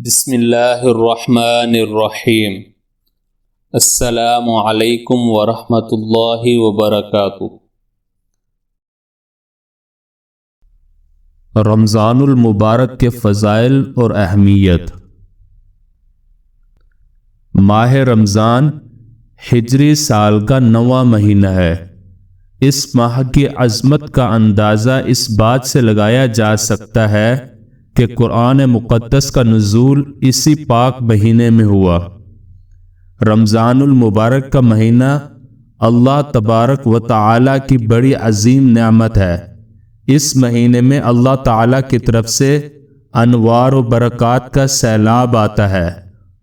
بسم اللہ الرحمن الرحیم۔ السلام علیکم ورحمۃ اللہ وبرکاتہ۔ رمضان المبارک کے فضائل اور اہمیت۔ ماہ رمضان ہجری سال کا 9واں مہینہ ہے۔ اس ماہ کی عظمت کا اندازہ اس بات سے لگایا جا سکتا ہے کہ قرآن مقدس کا نزول اسی پاک مہینے میں ہوا۔ رمضان المبارک کا مہینہ اللہ تبارک و تعالی کی بڑی عظیم نعمت ہے۔ اس مہینے میں اللہ تعالی کی طرف سے انوار و برکات کا سیلاب آتا ہے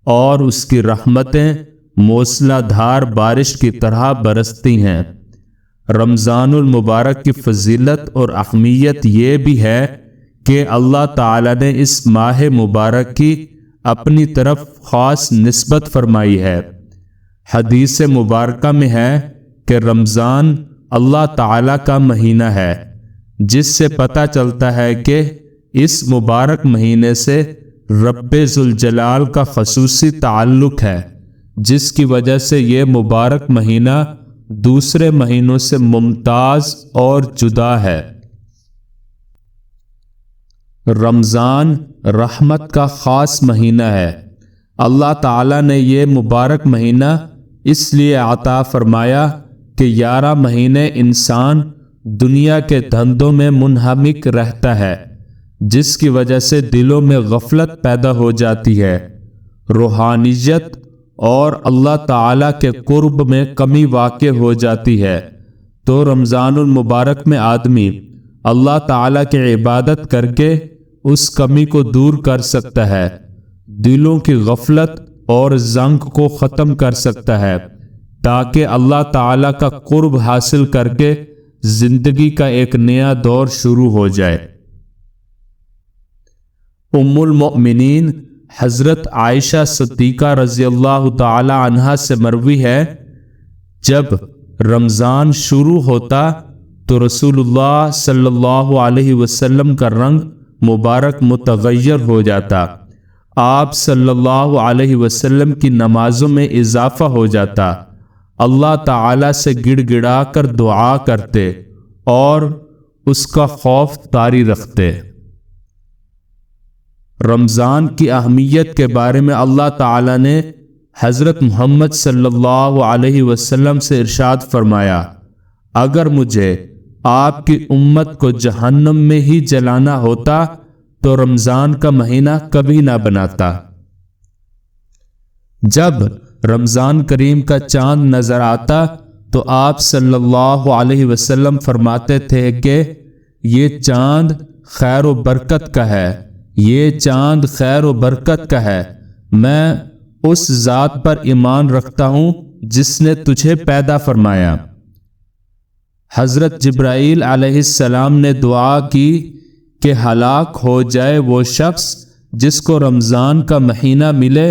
اور اس کی رحمتیں موسلا دھار بارش کی طرح برستی ہیں۔ رمضان المبارک کی فضیلت اور اہمیت یہ بھی ہے کہ اللہ تعالی نے اس ماہ مبارک کی اپنی طرف خاص نسبت فرمائی ہے۔ حدیث مبارکہ میں ہے کہ رمضان اللہ تعالی کا مہینہ ہے، جس سے پتہ چلتا ہے کہ اس مبارک مہینے سے رب ذوالجلال کا خصوصی تعلق ہے، جس کی وجہ سے یہ مبارک مہینہ دوسرے مہینوں سے ممتاز اور جدا ہے۔ رمضان رحمت کا خاص مہینہ ہے۔ اللہ تعالیٰ نے یہ مبارک مہینہ اس لیے عطا فرمایا کہ 11 مہینے انسان دنیا کے دھندوں میں منہمک رہتا ہے، جس کی وجہ سے دلوں میں غفلت پیدا ہو جاتی ہے، روحانیت اور اللہ تعالیٰ کے قرب میں کمی واقع ہو جاتی ہے۔ تو رمضان المبارک میں آدمی اللہ تعالیٰ کی عبادت کر کے اس کمی کو دور کر سکتا ہے، دلوں کی غفلت اور زنگ کو ختم کر سکتا ہے، تاکہ اللہ تعالیٰ کا قرب حاصل کر کے زندگی کا ایک نیا دور شروع ہو جائے۔ ام المؤمنین حضرت عائشہ صدیقہ رضی اللہ تعالی عنہا سے مروی ہے، جب رمضان شروع ہوتا تو رسول اللہ صلی اللہ علیہ وسلم کا رنگ مبارک متغیر ہو جاتا، آپ صلی اللہ علیہ وسلم کی نمازوں میں اضافہ ہو جاتا، اللہ تعالی سے گڑ گڑا کر دعا کرتے اور اس کا خوف طاری رکھتے۔ رمضان کی اہمیت کے بارے میں اللہ تعالی نے حضرت محمد صلی اللہ علیہ وسلم سے ارشاد فرمایا، اگر مجھے آپ کی امت کو جہنم میں ہی جلانا ہوتا تو رمضان کا مہینہ کبھی نہ بناتا۔ جب رمضان کریم کا چاند نظر آتا تو آپ صلی اللہ علیہ وسلم فرماتے تھے کہ یہ چاند خیر و برکت کا ہے، یہ چاند خیر و برکت کا ہے، میں اس ذات پر ایمان رکھتا ہوں جس نے تجھے پیدا فرمایا۔ حضرت جبرائیل علیہ السلام نے دعا کی کہ ہلاک ہو جائے وہ شخص جس کو رمضان کا مہینہ ملے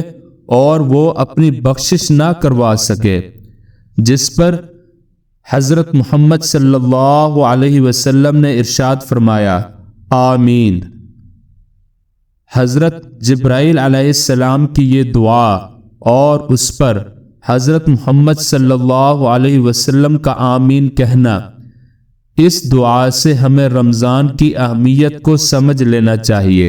اور وہ اپنی بخشش نہ کروا سکے، جس پر حضرت محمد صلی اللہ علیہ وسلم نے ارشاد فرمایا، آمین۔ حضرت جبرائیل علیہ السلام کی یہ دعا اور اس پر حضرت محمد صلی اللہ علیہ وسلم کا آمین کہنا، اس دعا سے ہمیں رمضان کی اہمیت کو سمجھ لینا چاہیے۔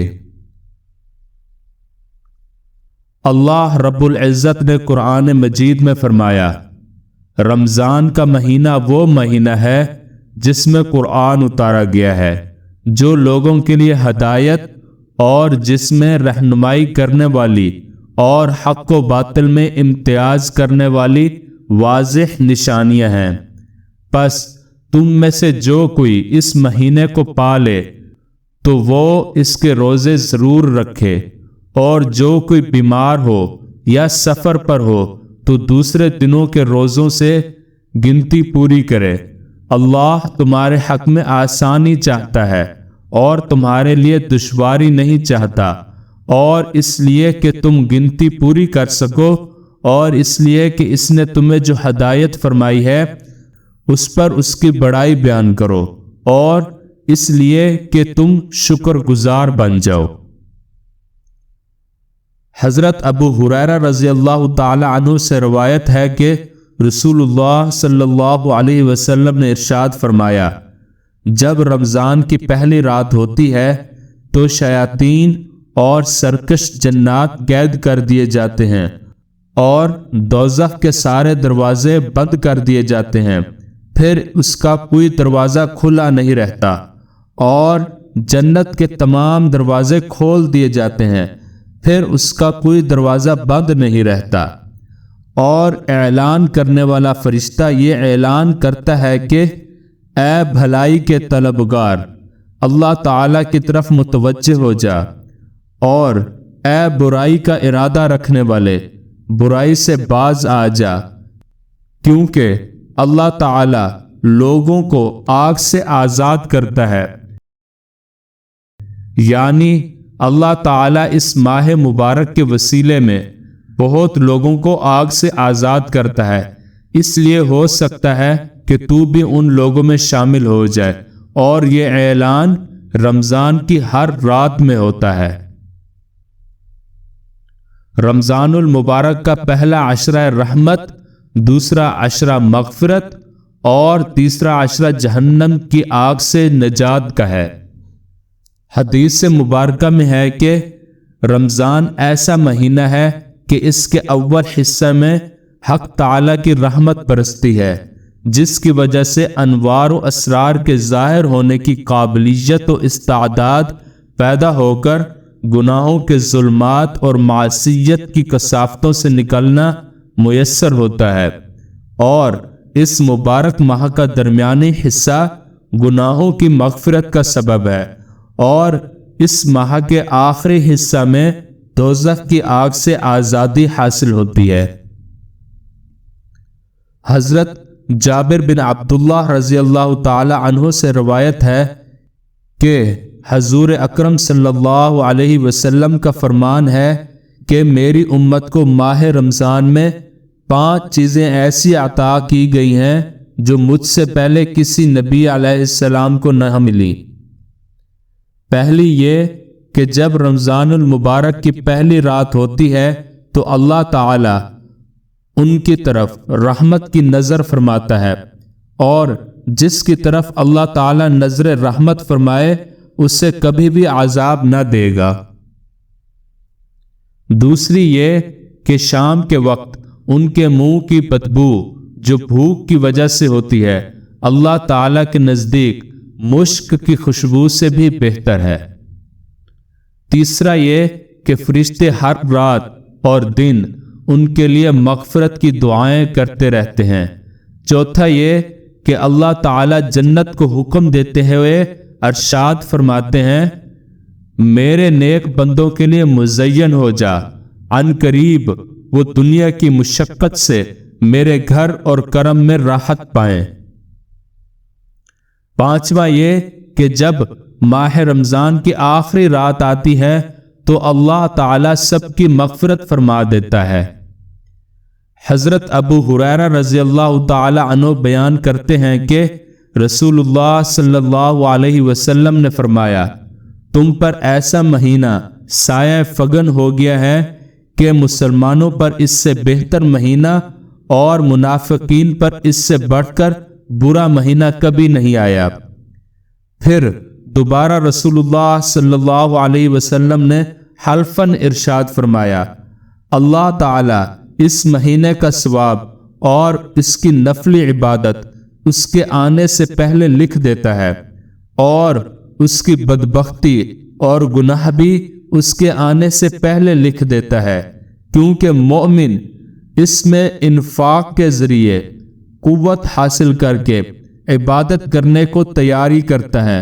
اللہ رب العزت نے قرآن مجید میں فرمایا، رمضان کا مہینہ وہ مہینہ ہے جس میں قرآن اتارا گیا ہے، جو لوگوں کے لیے ہدایت اور جس میں رہنمائی کرنے والی اور حق و باطل میں امتیاز کرنے والی واضح نشانیاں ہیں۔ پس تم میں سے جو کوئی اس مہینے کو پالے تو وہ اس کے روزے ضرور رکھے، اور جو کوئی بیمار ہو یا سفر پر ہو تو دوسرے دنوں کے روزوں سے گنتی پوری کرے۔ اللہ تمہارے حق میں آسانی چاہتا ہے اور تمہارے لیے دشواری نہیں چاہتا، اور اس لیے کہ تم گنتی پوری کر سکو، اور اس لیے کہ اس نے تمہیں جو ہدایت فرمائی ہے اس پر اس کی بڑائی بیان کرو، اور اس لیے کہ تم شکر گزار بن جاؤ۔ حضرت ابو ہریرہ رضی اللہ تعالی عنہ سے روایت ہے کہ رسول اللہ صلی اللہ علیہ وسلم نے ارشاد فرمایا، جب رمضان کی پہلی رات ہوتی ہے تو شیاطین اور سرکش جنات قید کر دیے جاتے ہیں اور دوزخ کے سارے دروازے بند کر دیے جاتے ہیں، پھر اس کا کوئی دروازہ کھلا نہیں رہتا، اور جنت کے تمام دروازے کھول دیے جاتے ہیں، پھر اس کا کوئی دروازہ بند نہیں رہتا، اور اعلان کرنے والا فرشتہ یہ اعلان کرتا ہے کہ اے بھلائی کے طلبگار، اللہ تعالیٰ کی طرف متوجہ ہو جا، اور اے برائی کا ارادہ رکھنے والے، برائی سے باز آ جا، کیونکہ اللہ تعالیٰ لوگوں کو آگ سے آزاد کرتا ہے۔ یعنی اللہ تعالیٰ اس ماہ مبارک کے وسیلے میں بہت لوگوں کو آگ سے آزاد کرتا ہے، اس لیے ہو سکتا ہے کہ تو بھی ان لوگوں میں شامل ہو جائے، اور یہ اعلان رمضان کی ہر رات میں ہوتا ہے۔ رمضان المبارک کا پہلا عشرہ رحمت، دوسرا عشرہ مغفرت اور تیسرا عشرہ جہنم کی آگ سے نجات کا ہے۔ حدیث مبارکہ میں ہے کہ رمضان ایسا مہینہ ہے کہ اس کے اول حصہ میں حق تعالیٰ کی رحمت برستی ہے، جس کی وجہ سے انوار و اسرار کے ظاہر ہونے کی قابلیت و استعداد پیدا ہو کر گناہوں کے ظلمات اور معصیت کی کثافتوں سے نکلنا میسر ہوتا ہے، اور اس مبارک ماہ کا درمیانی حصہ گناہوں کی مغفرت کا سبب ہے، اور اس ماہ کے آخری حصہ میں دوزخ کی آگ سے آزادی حاصل ہوتی ہے۔ حضرت جابر بن عبداللہ رضی اللہ تعالی عنہ سے روایت ہے کہ حضور اکرم صلی اللہ علیہ وسلم کا فرمان ہے کہ میری امت کو ماہ رمضان میں 5 چیزیں ایسی عطا کی گئی ہیں جو مجھ سے پہلے کسی نبی علیہ السلام کو نہ ملی۔ پہلی یہ کہ جب رمضان المبارک کی پہلی رات ہوتی ہے تو اللہ تعالی ان کی طرف رحمت کی نظر فرماتا ہے، اور جس کی طرف اللہ تعالی نظر رحمت فرمائے اسے کبھی بھی عذاب نہ دے گا۔ دوسری یہ کہ شام کے وقت ان کے منہ کی بدبو جو بھوک کی وجہ سے ہوتی ہے اللہ تعالی کے نزدیک مشک کی خوشبو سے بھی بہتر ہے۔ تیسرا یہ کہ فرشتے ہر رات اور دن ان کے لیے مغفرت کی دعائیں کرتے رہتے ہیں۔ چوتھا یہ کہ اللہ تعالی جنت کو حکم دیتے ہوئے ارشاد فرماتے ہیں، میرے نیک بندوں کے لیے مزین ہو جا، عن قریب وہ دنیا کی مشقت سے میرے گھر اور کرم میں راحت پائیں۔ پانچواں یہ کہ جب ماہ رمضان کی آخری رات آتی ہے تو اللہ تعالی سب کی مغفرت فرما دیتا ہے۔ حضرت ابو ہریرہ رضی اللہ تعالی عنہ بیان کرتے ہیں کہ رسول اللہ صلی اللہ علیہ وسلم نے فرمایا، تم پر ایسا مہینہ سایہ فگن ہو گیا ہے کہ مسلمانوں پر اس سے بہتر مہینہ اور منافقین پر اس سے بڑھ کر برا مہینہ کبھی نہیں آیا۔ پھر دوبارہ رسول اللہ صلی اللہ علیہ وسلم نے حلفاً ارشاد فرمایا، اللہ تعالی اس مہینے کا ثواب اور اس کی نفلی عبادت اس کے آنے سے پہلے لکھ دیتا ہے، اور اس کی بدبختی اور گناہ بھی اس کے آنے سے پہلے لکھ دیتا ہے، کیونکہ مومن اس میں انفاق کے ذریعے قوت حاصل کر کے عبادت کرنے کو تیاری کرتا ہے،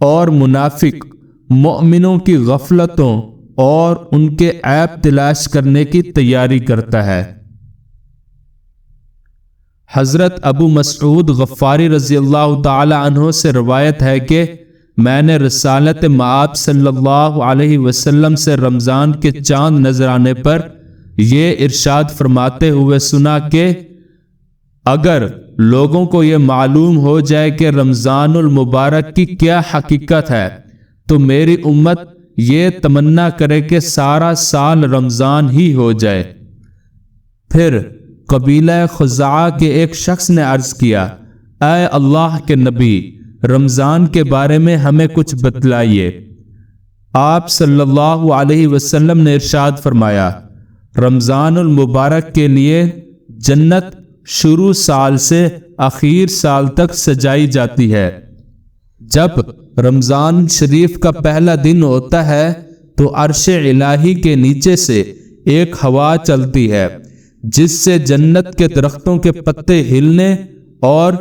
اور منافق مومنوں کی غفلتوں اور ان کے عیب تلاش کرنے کی تیاری کرتا ہے۔ حضرت ابو مسعود غفاری رضی اللہ تعالی عنہ سے روایت ہے کہ میں نے رسالت مآب صلی اللہ علیہ وسلم سے رمضان کے چاند نظر آنے پر یہ ارشاد فرماتے ہوئے سنا کہ اگر لوگوں کو یہ معلوم ہو جائے کہ رمضان المبارک کی کیا حقیقت ہے تو میری امت یہ تمنا کرے کہ سارا سال رمضان ہی ہو جائے۔ پھر قبیلہ خزاعہ کے ایک شخص نے عرض کیا، اے اللہ کے نبی، رمضان کے بارے میں ہمیں کچھ بتلائیے۔ آپ صلی اللہ علیہ وسلم نے ارشاد فرمایا، رمضان المبارک کے لیے جنت شروع سال سے آخر سال تک سجائی جاتی ہے۔ جب رمضان شریف کا پہلا دن ہوتا ہے تو عرش الہی کے نیچے سے ایک ہوا چلتی ہے جس سے جنت کے درختوں کے پتے ہلنے اور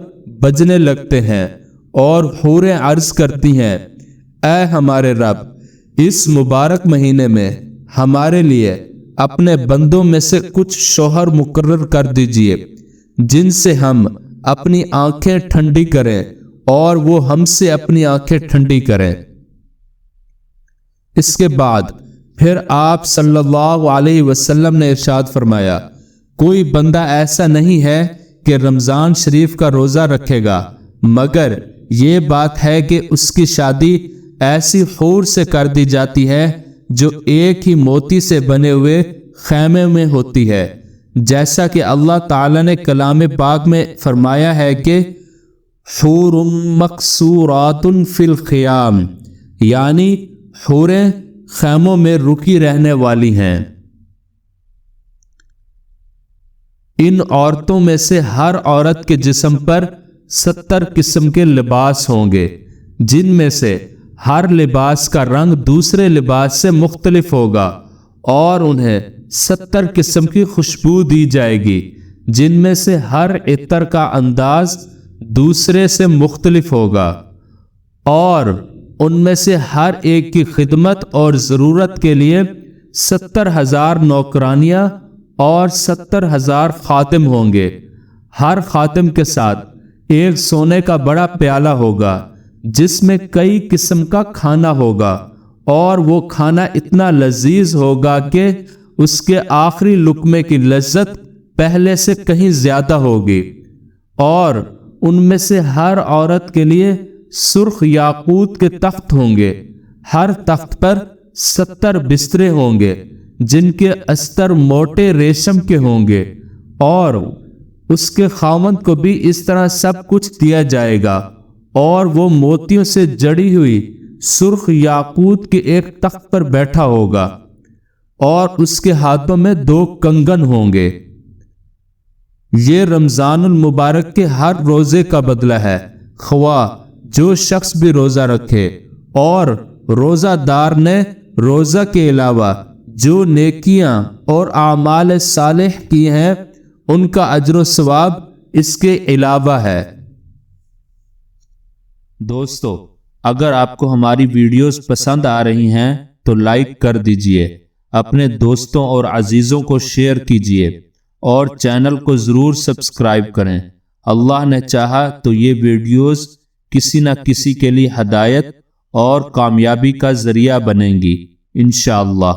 بجنے لگتے ہیں، اور حوریں عرض کرتی ہیں، اے ہمارے رب، اس مبارک مہینے میں ہمارے لیے اپنے بندوں میں سے کچھ شوہر مقرر کر دیجئے جن سے ہم اپنی آنکھیں ٹھنڈی کریں اور وہ ہم سے اپنی آنکھیں ٹھنڈی کریں۔ اس کے بعد پھر آپ صلی اللہ علیہ وسلم نے ارشاد فرمایا، کوئی بندہ ایسا نہیں ہے کہ رمضان شریف کا روزہ رکھے گا مگر یہ بات ہے کہ اس کی شادی ایسی حور سے کر دی جاتی ہے جو ایک ہی موتی سے بنے ہوئے خیمے میں ہوتی ہے، جیسا کہ اللہ تعالیٰ نے کلام پاک میں فرمایا ہے کہ حور مقصورات فی الخیام، یعنی حوریں خیموں میں رکی رہنے والی ہیں۔ ان عورتوں میں سے ہر عورت کے جسم پر 70 قسم کے لباس ہوں گے، جن میں سے ہر لباس کا رنگ دوسرے لباس سے مختلف ہوگا، اور انہیں 70 قسم کی خوشبو دی جائے گی، جن میں سے ہر عطر کا انداز دوسرے سے مختلف ہوگا، اور ان میں سے ہر ایک کی خدمت اور ضرورت کے لیے 70,000 نوکرانیاں اور 70,000 خادم ہوں گے۔ ہر خادم کے ساتھ ایک سونے کا بڑا پیالہ ہوگا جس میں کئی قسم کا کھانا ہوگا، اور وہ کھانا اتنا لذیذ ہوگا کہ اس کے آخری لقمے کی لذت پہلے سے کہیں زیادہ ہوگی، اور ان میں سے ہر عورت کے لیے سرخ یاقوت کے تخت ہوں گے، ہر تخت پر 70 بسترے ہوں گے جن کے استر موٹے ریشم کے ہوں گے، اور اس کے خاوند کو بھی اس طرح سب کچھ دیا جائے گا، اور وہ موتیوں سے جڑی ہوئی سرخ یاقوت کے ایک تخت پر بیٹھا ہوگا، اور اس کے ہاتھوں میں 2 کنگن ہوں گے۔ یہ رمضان المبارک کے ہر روزے کا بدلہ ہے، خواہ جو شخص بھی روزہ رکھے، اور روزہ دار نے روزہ کے علاوہ جو نیکیاں اور اعمال صالح کی ہیں ان کا اجر و ثواب اس کے علاوہ ہے۔ دوستو، اگر آپ کو ہماری ویڈیوز پسند آ رہی ہیں تو لائک کر دیجئے، اپنے دوستوں اور عزیزوں کو شیئر کیجئے، اور چینل کو ضرور سبسکرائب کریں۔ اللہ نے چاہا تو یہ ویڈیوز کسی نہ کسی کے لیے ہدایت اور کامیابی کا ذریعہ بنیں گی انشاءاللہ۔